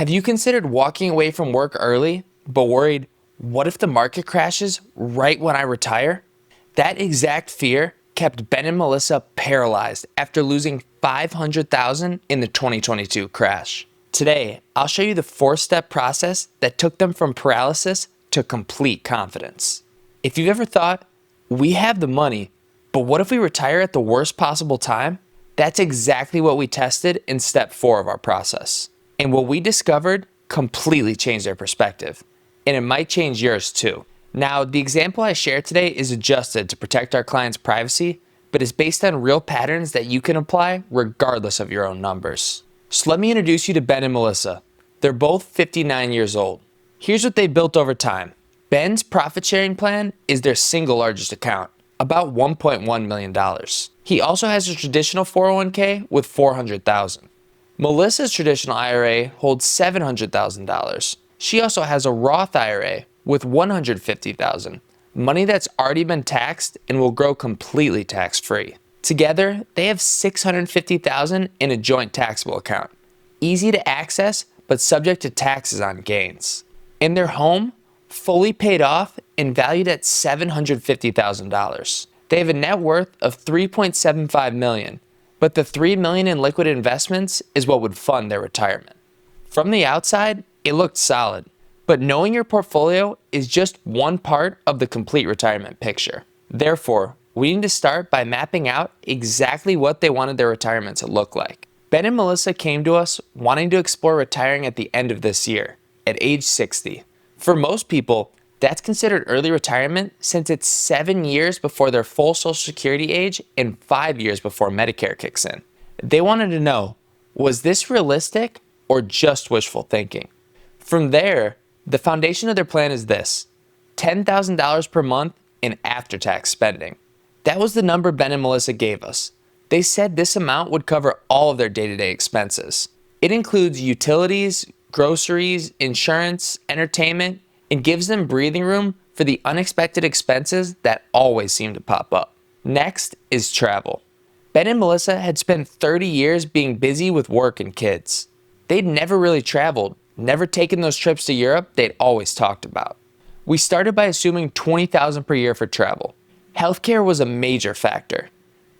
Have you considered walking away from work early, but worried, what if the market crashes right when I retire? That exact fear kept Ben and Melissa paralyzed after losing $500,000 in the 2022 crash. Today, I'll show you the 4-step process that took them from paralysis to complete confidence. If you've ever thought, we have the money, but what if we retire at the worst possible time? That's exactly what we tested in step 4 of our process. And what we discovered completely changed their perspective. And it might change yours too. Now, the example I share today is adjusted to protect our clients' privacy, but is based on real patterns that you can apply regardless of your own numbers. So let me introduce you to Ben and Melissa. They're both 59 years old. Here's what they built over time. Ben's profit sharing plan is their single largest account, about $1.1 million. He also has a traditional 401k with $400,000. Melissa's traditional IRA holds $700,000. She also has a Roth IRA with $150,000, money that's already been taxed and will grow completely tax-free. Together, they have $650,000 in a joint taxable account. Easy to access, but subject to taxes on gains. In their home, fully paid off and valued at $750,000. They have a net worth of $3.75 million, but the $3 million in liquid investments is what would fund their retirement. From the outside, it looked solid, but knowing your portfolio is just one part of the complete retirement picture. Therefore, we need to start by mapping out exactly what they wanted their retirement to look like. Ben and Melissa came to us wanting to explore retiring at the end of this year, at age 60. For most people, that's considered early retirement since it's 7 years before their full Social Security age and 5 years before Medicare kicks in. They wanted to know, was this realistic or just wishful thinking? From there, the foundation of their plan is this: $10,000 per month in after-tax spending. That was the number Ben and Melissa gave us. They said this amount would cover all of their day-to-day expenses. It includes utilities, groceries, insurance, entertainment, and gives them breathing room for the unexpected expenses that always seem to pop up. Next is travel. Ben and Melissa had spent 30 years being busy with work and kids. They'd never really traveled, never taken those trips to Europe they'd always talked about. We started by assuming $20,000 per year for travel. Healthcare was a major factor.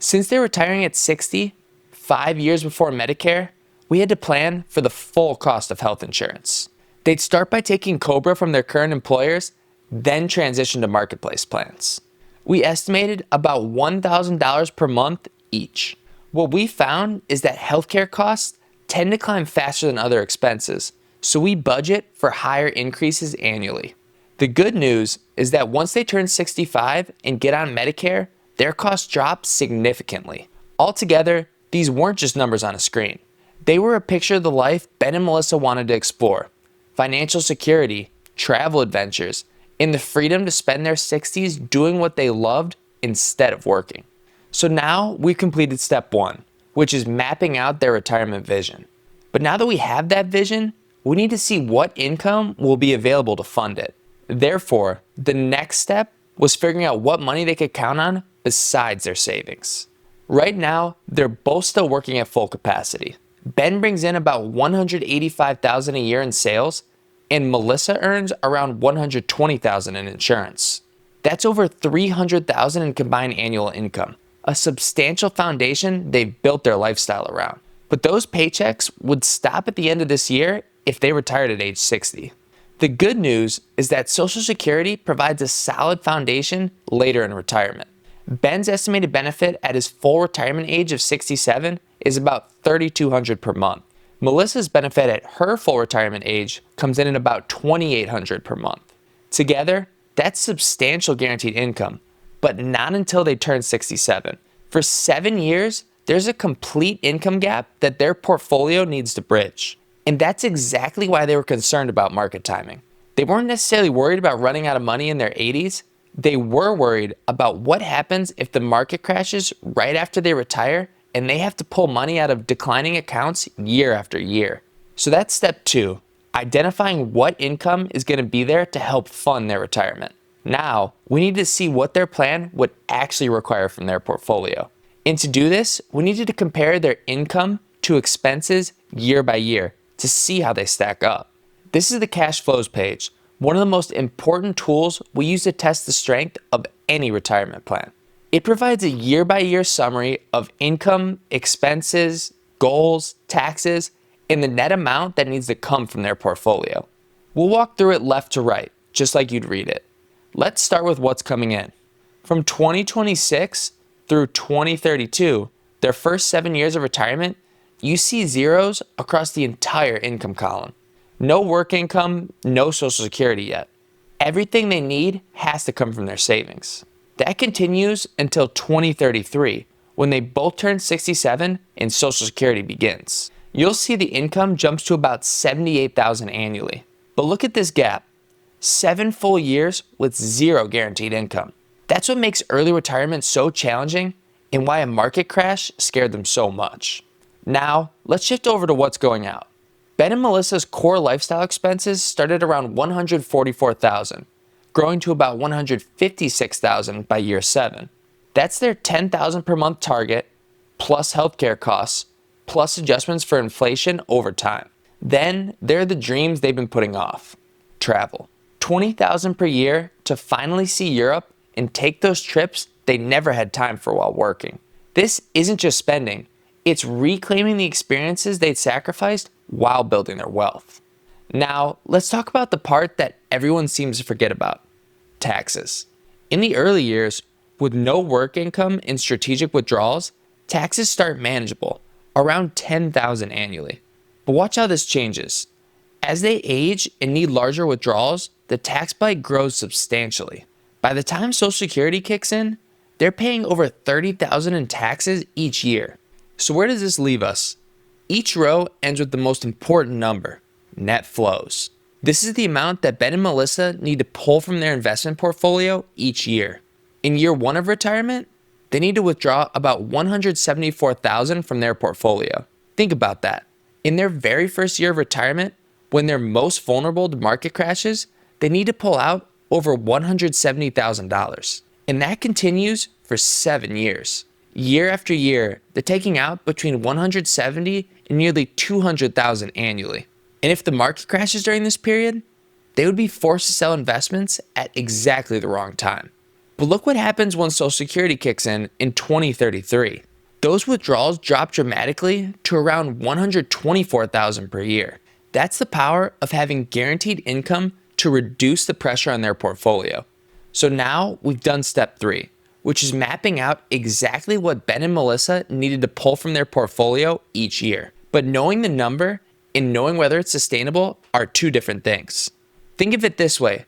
Since they're retiring at 60, 5 years before Medicare, we had to plan for the full cost of health insurance. They'd start by taking COBRA from their current employers, then transition to marketplace plans. We estimated about $1,000 per month each. What we found is that healthcare costs tend to climb faster than other expenses, so we budget for higher increases annually. The good news is that once they turn 65 and get on Medicare, their costs drop significantly. Altogether, these weren't just numbers on a screen. They were a picture of the life Ben and Melissa wanted to explore: financial security, travel adventures, and the freedom to spend their 60s doing what they loved instead of working. So now we've completed step 1, which is mapping out their retirement vision. But now that we have that vision, we need to see what income will be available to fund it. Therefore, the next step was figuring out what money they could count on besides their savings. Right now, they're both still working at full capacity. Ben brings in about $185,000 a year in sales, and Melissa earns around $120,000 in insurance. That's over $300,000 in combined annual income, a substantial foundation they've built their lifestyle around. But those paychecks would stop at the end of this year if they retired at age 60. The good news is that Social Security provides a solid foundation later in retirement. Ben's estimated benefit at his full retirement age of 67 is about $3,200 per month. Melissa's benefit at her full retirement age comes in at about $2,800 per month. Together, that's substantial guaranteed income, but not until they turn 67. For 7 years, there's a complete income gap that their portfolio needs to bridge. And that's exactly why they were concerned about market timing. They weren't necessarily worried about running out of money in their 80s. They were worried about what happens if the market crashes right after they retire and they have to pull money out of declining accounts year after year. So that's step 2, identifying what income is going to be there to help fund their retirement. Now, we need to see what their plan would actually require from their portfolio. And to do this, we needed to compare their income to expenses year by year to see how they stack up. This is the cash flows page, one of the most important tools we use to test the strength of any retirement plan. It provides a year-by-year summary of income, expenses, goals, taxes, and the net amount that needs to come from their portfolio. We'll walk through it left to right, just like you'd read it. Let's start with what's coming in. From 2026 through 2032, their first 7 years of retirement, you see zeros across the entire income column. No work income, no Social Security yet. Everything they need has to come from their savings. That continues until 2033, when they both turn 67 and Social Security begins. You'll see the income jumps to about $78,000 annually. But look at this gap. 7 full years with zero guaranteed income. That's what makes early retirement so challenging and why a market crash scared them so much. Now, let's shift over to what's going out. Ben and Melissa's core lifestyle expenses started around $144,000, growing to about $156,000 by year 7. That's their $10,000 per month target, plus healthcare costs, plus adjustments for inflation over time. Then, there are the dreams they've been putting off. Travel. $20,000 per year to finally see Europe and take those trips they never had time for while working. This isn't just spending, it's reclaiming the experiences they'd sacrificed while building their wealth. Now, let's talk about the part that everyone seems to forget about: taxes. In the early years, with no work income and strategic withdrawals, taxes start manageable, around $10,000 annually. But watch how this changes. As they age and need larger withdrawals, the tax bite grows substantially. By the time Social Security kicks in, they're paying over $30,000 in taxes each year. So where does this leave us? Each row ends with the most important number: net flows. This is the amount that Ben and Melissa need to pull from their investment portfolio each year. In year 1 of retirement, they need to withdraw about $174,000 from their portfolio. Think about that. In their very first year of retirement, when they're most vulnerable to market crashes, they need to pull out over $170,000. And that continues for 7 years. Year after year, they're taking out between $170,000 and nearly $200,000 annually. And if the market crashes during this period, they would be forced to sell investments at exactly the wrong time. But look what happens when Social Security kicks in 2033. Those withdrawals drop dramatically to around $124,000 per year. That's the power of having guaranteed income to reduce the pressure on their portfolio. So now we've done step 3, which is mapping out exactly what Ben and Melissa needed to pull from their portfolio each year. But knowing the number and knowing whether it's sustainable are two different things. Think of it this way: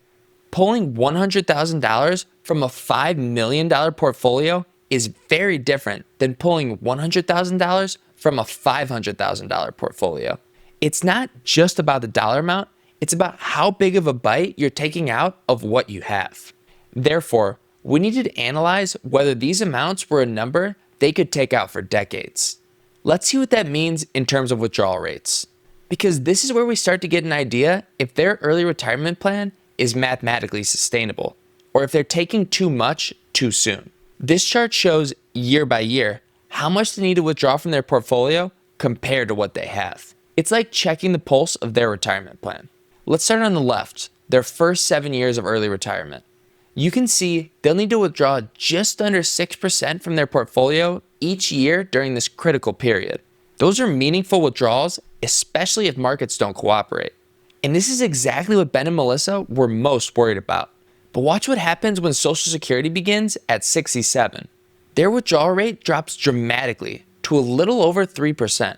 pulling $100,000 from a $5 million portfolio is very different than pulling $100,000 from a $500,000 portfolio. It's not just about the dollar amount, it's about how big of a bite you're taking out of what you have. Therefore, we needed to analyze whether these amounts were a number they could take out for decades. Let's see what that means in terms of withdrawal rates. Because this is where we start to get an idea if their early retirement plan is mathematically sustainable, or if they're taking too much too soon. This chart shows year by year how much they need to withdraw from their portfolio compared to what they have. It's like checking the pulse of their retirement plan. Let's start on the left, their first 7 years of early retirement. You can see they'll need to withdraw just under 6% from their portfolio each year during this critical period. Those are meaningful withdrawals, especially if markets don't cooperate. And this is exactly what Ben and Melissa were most worried about. But watch what happens when Social Security begins at 67. Their withdrawal rate drops dramatically to a little over 3%.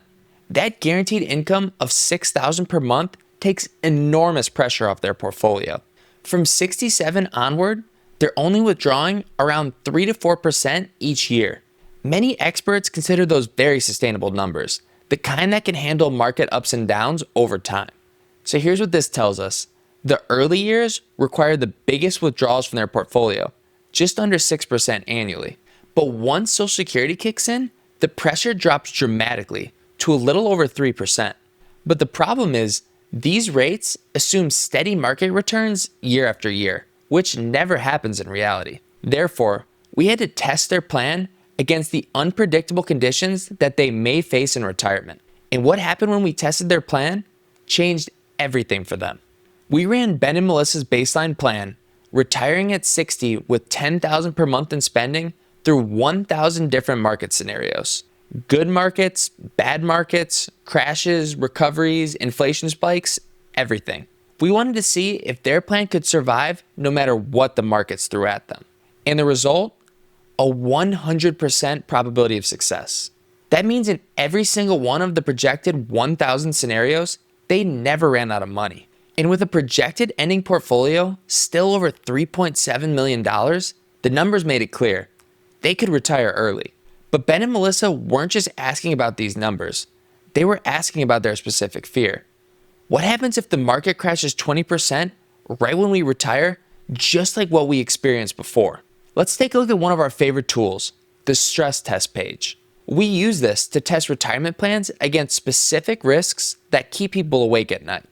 That guaranteed income of $6,000 per month takes enormous pressure off their portfolio. From 67 onward, they're only withdrawing around 3 to 4% each year. Many experts consider those very sustainable numbers, the kind that can handle market ups and downs over time. So here's what this tells us. The early years require the biggest withdrawals from their portfolio, just under 6% annually. But once Social Security kicks in, the pressure drops dramatically to a little over 3%. But the problem is, these rates assume steady market returns year after year, which never happens in reality. Therefore, we had to test their plan against the unpredictable conditions that they may face in retirement. And what happened when we tested their plan? changed everything for them. We ran Ben and Melissa's baseline plan, retiring at 60 with $10,000 per month in spending through 1,000 different market scenarios. Good markets, bad markets, crashes, recoveries, inflation spikes, everything. We wanted to see if their plan could survive no matter what the markets threw at them. And the result? A 100% probability of success. That means in every single one of the projected 1,000 scenarios, they never ran out of money. And with a projected ending portfolio still over $3.7 million, the numbers made it clear they could retire early. But Ben and Melissa weren't just asking about these numbers. They were asking about their specific fear. What happens if the market crashes 20% right when we retire, just like what we experienced before? Let's take a look at one of our favorite tools, the stress test page. We use this to test retirement plans against specific risks that keep people awake at night.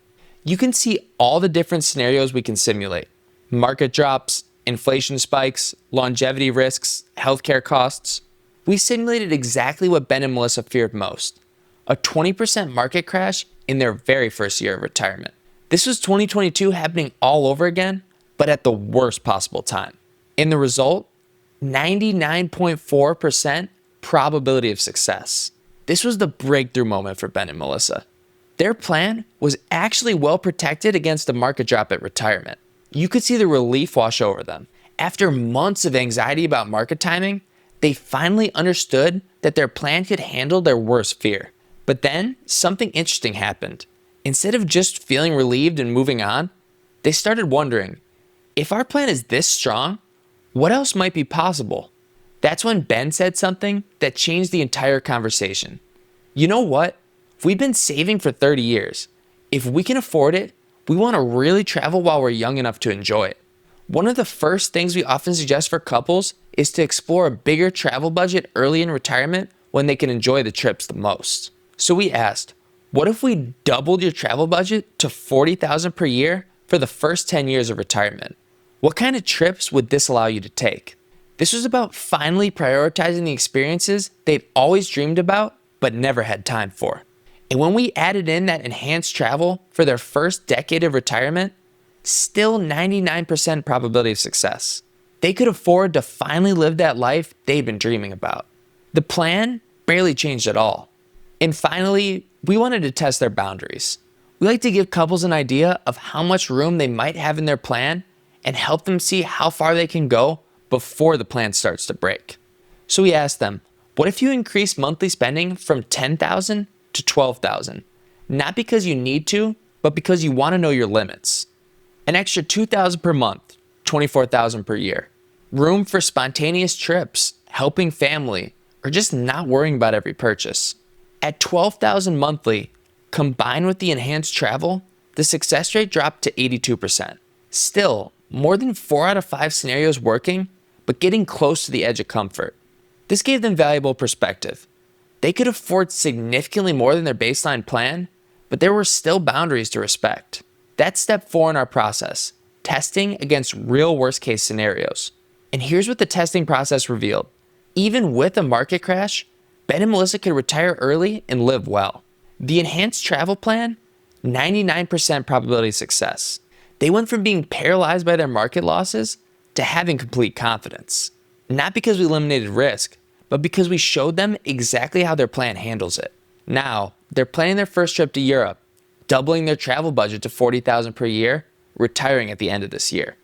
You can see all the different scenarios we can simulate. Market drops, inflation spikes, longevity risks, healthcare costs. We simulated exactly what Ben and Melissa feared most, a 20% market crash in their very first year of retirement. This was 2022 happening all over again, but at the worst possible time. And the result? 99.4% probability of success. This was the breakthrough moment for Ben and Melissa. Their plan was actually well protected against a market drop at retirement. You could see the relief wash over them. After months of anxiety about market timing, they finally understood that their plan could handle their worst fear. But then something interesting happened. Instead of just feeling relieved and moving on, they started wondering, if our plan is this strong, what else might be possible? That's when Ben said something that changed the entire conversation. You know what? We've been saving for 30 years. If we can afford it, we want to really travel while we're young enough to enjoy it. One of the first things we often suggest for couples is to explore a bigger travel budget early in retirement when they can enjoy the trips the most. So we asked, what if we doubled your travel budget to $40,000 per year for the first 10 years of retirement? What kind of trips would this allow you to take? This was about finally prioritizing the experiences they've always dreamed about but never had time for. And when we added in that enhanced travel for their first decade of retirement, still 99% probability of success. They could afford to finally live that life they'd been dreaming about. The plan barely changed at all. And finally, we wanted to test their boundaries. We like to give couples an idea of how much room they might have in their plan and help them see how far they can go before the plan starts to break. So we asked them, what if you increase monthly spending from $10,000 to $12,000? Not because you need to, but because you want to know your limits. An extra $2,000 per month, $24,000 per year. Room for spontaneous trips, helping family, or just not worrying about every purchase. At $12,000 monthly, combined with the enhanced travel, the success rate dropped to 82%. Still, more than 4 out of 5 scenarios working, but getting close to the edge of comfort. This gave them valuable perspective. They could afford significantly more than their baseline plan, but there were still boundaries to respect. That's step 4 in our process, testing against real worst-case scenarios. And here's what the testing process revealed. Even with a market crash, Ben and Melissa could retire early and live well. The enhanced travel plan, 99% probability of success. They went from being paralyzed by their market losses to having complete confidence. Not because we eliminated risk, but because we showed them exactly how their plan handles it. Now, they're planning their first trip to Europe, doubling their travel budget to $40,000 per year, retiring at the end of this year.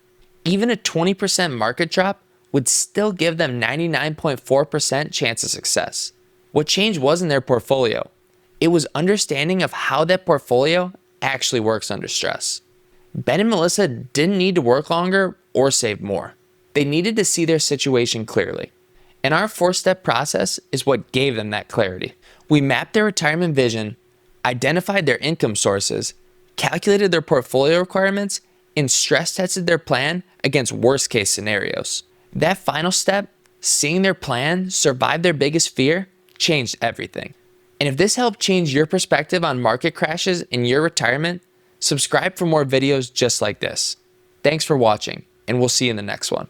Even a 20% market drop would still give them 99.4% chance of success. What changed wasn't their portfolio. It was understanding of how that portfolio actually works under stress. Ben and Melissa didn't need to work longer or save more. They needed to see their situation clearly. And our 4-step process is what gave them that clarity. We mapped their retirement vision, identified their income sources, calculated their portfolio requirements, and stress tested their plan against worst-case scenarios. That final step, seeing their plan survive their biggest fear, changed everything. And if this helped change your perspective on market crashes in your retirement, subscribe for more videos just like this. Thanks for watching, and we'll see you in the next one.